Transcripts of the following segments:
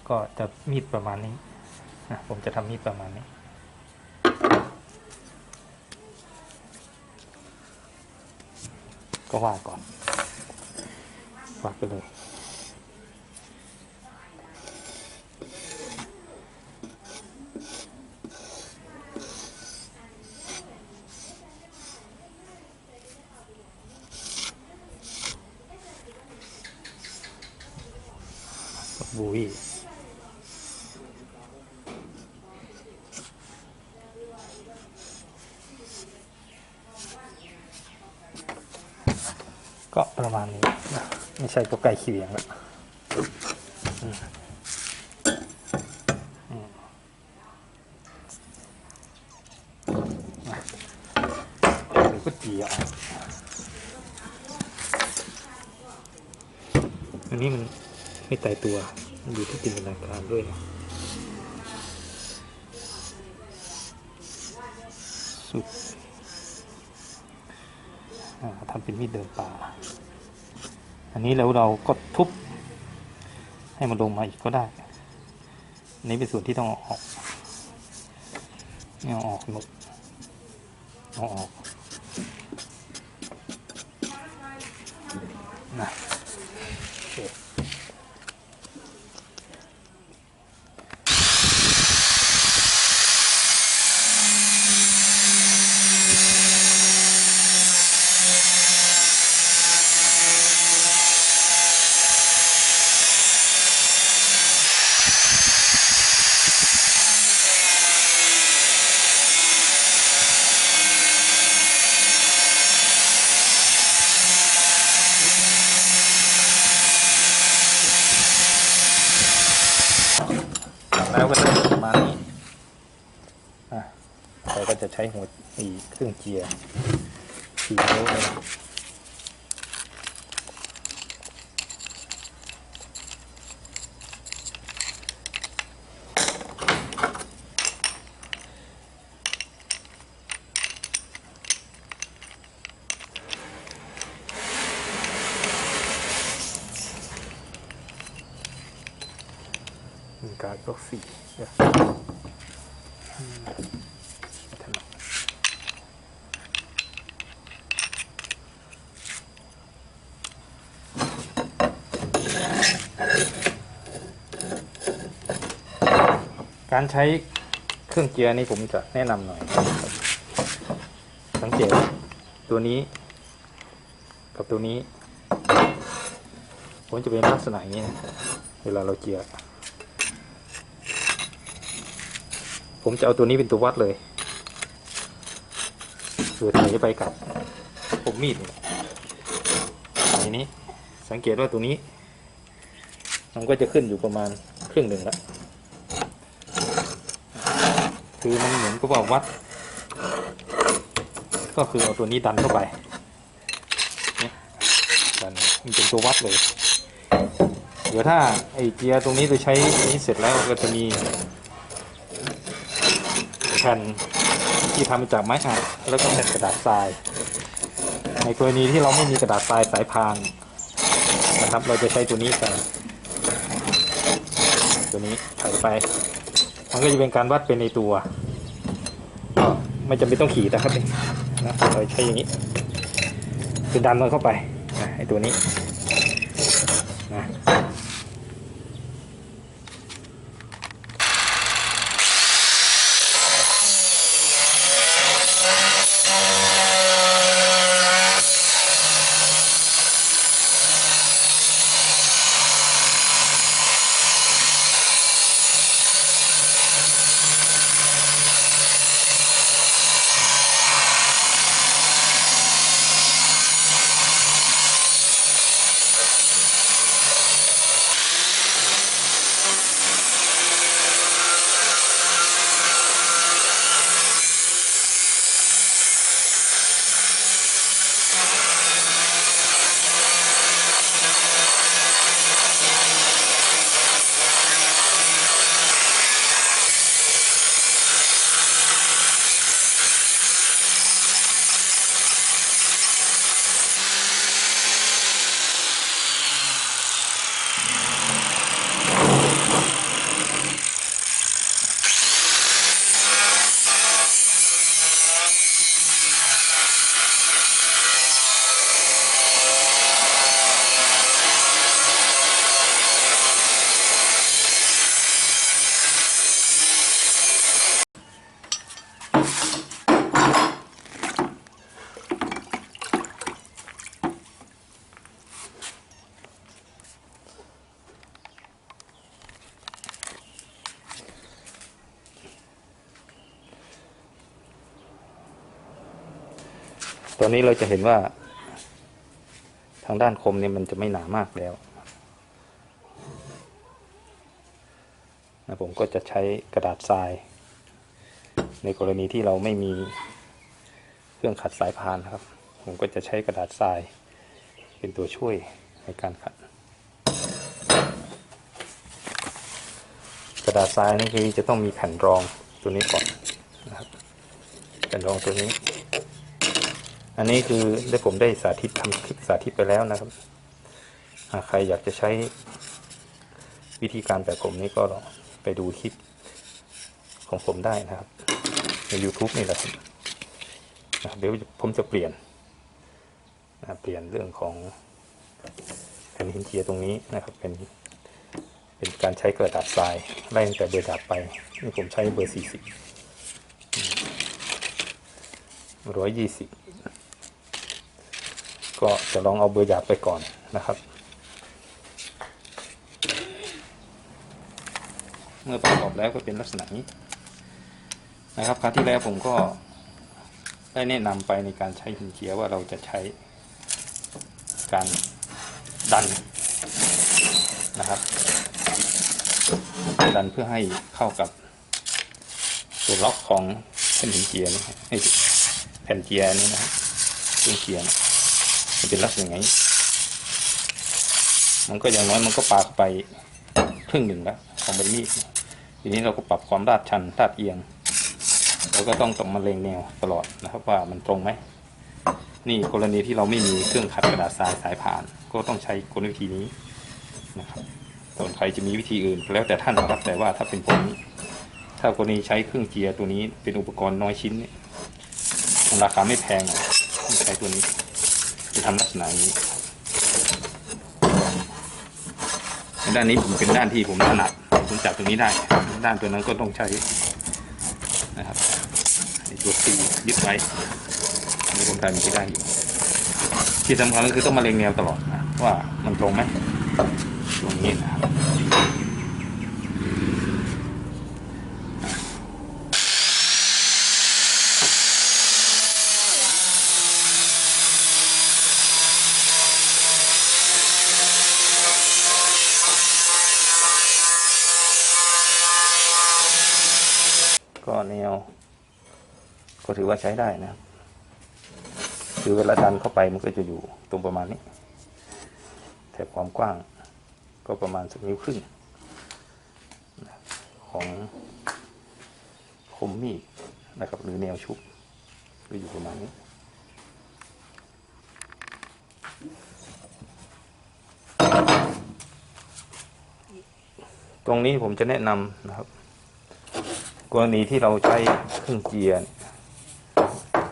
ก็จะมีดประมาณนี้นะผมจะทำมีดประมาณนี้ก็วางก่อนวางไปเลยบุยก็ประมาณนี้นะไม่ใช่ก็ไก่เคียงแล้วหรือก็เจียวอันนี้มันไม่ตายตัวมันอยู่ที่จินตนาการด้วยนะสุดทำเป็นมีดเดินป่าอันนี้แล้วเราก็ทุบให้มันลงมาอีกก็ได้อันนี้เป็นส่วนที่ต้องเอาออกเอาออกหมดเอาออกนะแล้วก็จะประมาณนี้เราก็จะใช้หัวเครื่องเจียร์4 นิ้วเลยการก็4การใช้เครื่องเจียร์นี้ผมจะแนะนำหน่อยสังเกตตัวนี้กับตัวนี้ผมจะเป็นลักษณะอย่างนี้นะเวลาเราเจียร์ผมจะเอาตัวนี้เป็นตัววัดเลยคือถ่ายไปกับผมมีดอันนี้สังเกตว่าตัวนี้มันก็จะขึ้นอยู่ประมาณครึ่งหนึ่งแล้วคือมันเหมือนกับว่าวัดก็คือเอาตัวนี้ดันเข้าไปเนี่ยดันมันเป็นตัววัดเลยเดี๋ยวถ้าไอเจียตรงนี้เราใช้นี้เสร็จแล้วก็จะมีแผ่นที่ทำมาจากไม้อัดแล้วก็แผ่นกระดาษทรายในกรณีที่เราไม่มีกระดาษทรายสายพานนะครับเราจะใช้ตัวนี้แทนตัวนี้ใส่ไปมันก็จะเป็นการวัดเป็นในตัวก็ไม่จำเป็นต้องขีดนะครับนะเราใช้อย่างนี้คือดันมันเข้าไปไอตัวนี้นะ ตอนนี้เราจะเห็นว่าทางด้านคมเนี่ยมันจะไม่หนามากแล้วนะผมก็จะใช้กระดาษทรายในกรณีที่เราไม่มีเครื่องขัดสายพานครับผมก็จะใช้กระดาษทรายเป็นตัวช่วยในการขัดกระดาษทรายนี่คือจะต้องมีแผ่นรองตัวนี้ก่อนนะครับแผ่นรองตัวนี้อันนี้คือผมได้สาธิตทำคลิปสาธิตไปแล้วนะครับหากใครอยากจะใช้วิธีการแบบผมนี้ก็ลองไปดูคลิปของผมได้นะครับใน YouTube นี่แหละครับเดี๋ยวผมจะเปลี่ยนเรื่องของแผ่นหินเจียตรงนี้นะครับเป็นการใช้กระดาษทรายไล่ตั้งแต่เบอร์ดาบไปนี่ผมใช้เบอร์40 120ก็จะลองเอาเบอร์หยาบไปก่อนนะครับเมื่อประกอบแล้วก็เป็นลักษณะนี้นะครับคราวที่แล้วผมก็ได้แนะนำไปในการใช้หินเจียว่าเราจะใช้การดันนะครับดันเพื่อให้เข้ากับตัวล็อกของแผ่นหินเจียนี่ให้แผ่นเจียนี่นะครับตัวเจียมันเป็นลักษณะอย่างนี้มันก็อย่างน้อยมันก็ปาเข้าไปครึ่งหนึ่งแล้วของใบมีดทีนี้เราก็ปรับความลาดชันลาดเอียงเราก็ต้องมาเล็งแนวตลอดนะครับว่ามันตรงไหมนี่กรณีที่เราไม่มีเครื่องขัดกระดาษทรายสายผ่านก็ต้องใช้กลวิธีนี้นะครับส่วนใครจะมีวิธีอื่นแล้วแต่ท่านนะครับแต่ว่าถ้าเป็นผมถ้ากรณีใช้เครื่องเจียตัวนี้เป็นอุปกรณ์น้อยชิ้นเนี่ยราคาไม่แพงใช้ตัวนี้จะทำลักษณะนี้ด้านนี้ผมเป็นด้านที่ผมถนัดผมจับตรงนี้ได้ด้านตัวนั้นก็ต้องใช้นะครับตัวตียึดไว้ในคนไทยมันจะได้อยู่ที่สำคัญก็คือต้องมาเล็งแนวตลอดนะว่ามันตรงไหมตรงนี้นะครับก็แนวก็ถือว่าใช้ได้นะครับคือเวลาดันเข้าไปมันก็จะอยู่ตรงประมาณนี้แถบความกว้างก็ประมาณ1.5 นิ้วของคมมีดนะครับหรือแนวชุบก็อยู่ประมาณนี้ตรงนี้ผมจะแนะนำนะครับกรณีที่เราใช้เครื่องเจีย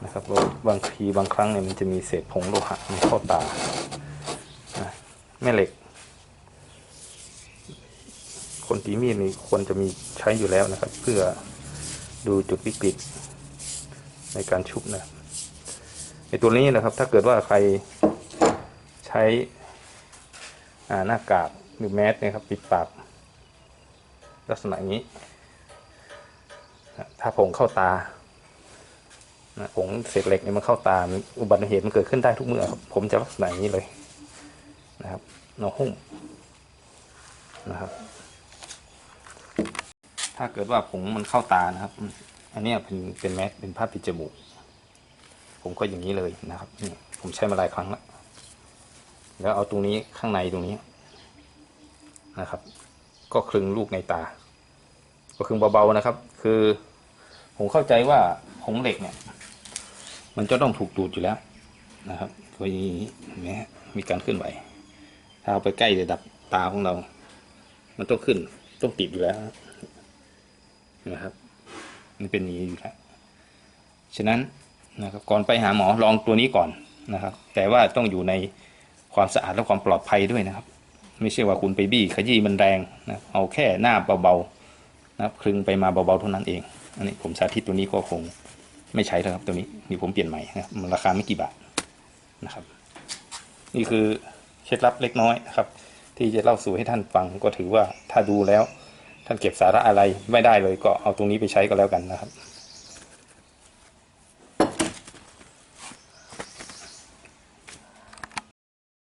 นะครับบางทีบางครั้งเนี่ยมันจะมีเศษผงโลหะมันเข้าตาแม่เหล็กคนตีมีดนี่ควรจะมีใช้อยู่แล้วนะครับเพื่อดูจุดวิกฤตในการชุบนะในตัวนี้นะครับถ้าเกิดว่าใครใช้หน้ากากหรือแมสนะครับปิดปากลักษณะนี้ถ้าผงเข้าตาผงเศษเหล็กเนี่ยมันเข้าตาอุบัติเหตุมันเกิดขึ้นได้ทุกเมื่อครับผมจะลักษณะนี้เลยนะครับเอาหุ้มนะครับถ้าเกิดว่าผงมันเข้าตานะครับอันนี้เป็นแมสเป็นผ้าปิดจมูกผมก็อย่างนี้เลยนะครับนี่ผมใช้มาหลายครั้งแล้วเอาตรงนี้ข้างในตรงนี้นะครับก็คลึงลูกในตาก็คลึงเบาๆนะครับคือผมเข้าใจว่าผงเหล็กเนี่ยมันจะต้องถูกดูดอยู่แล้วนะครับตัวนี้เห็นไหมมีการเคลื่อนไหวถ้าเอาไปใกล้ระดับตาของเรามันต้องขึ้นต้องติดอยู่แล้วนะครับมันเป็นอย่างนี้อยู่แล้วฉะนั้นนะครับก่อนไปหาหมอลองตัวนี้ก่อนนะครับแต่ว่าต้องอยู่ในความสะอาดและความปลอดภัยด้วยนะครับไม่ใช่ว่าคุณไปบี้ขยี้มันแรงนะเอาแค่หน้าเบาๆนะครับคลึงไปมาเบาๆเท่านั้นเองอันนี้ผมสาธิตตัวนี้ก็คงไม่ใช้แล้วครับตัวนี้นี่ผมเปลี่ยนใหม่นะมันราคาไม่กี่บาทนะครับนี่คือเคล็ดลับเล็กน้อยนะครับที่จะเล่าสู่ให้ท่านฟังก็ถือว่าถ้าดูแล้วท่านเก็บสาระอะไรไม่ได้เลยก็เอาตรงนี้ไปใช้ก็แล้วกันนะครับ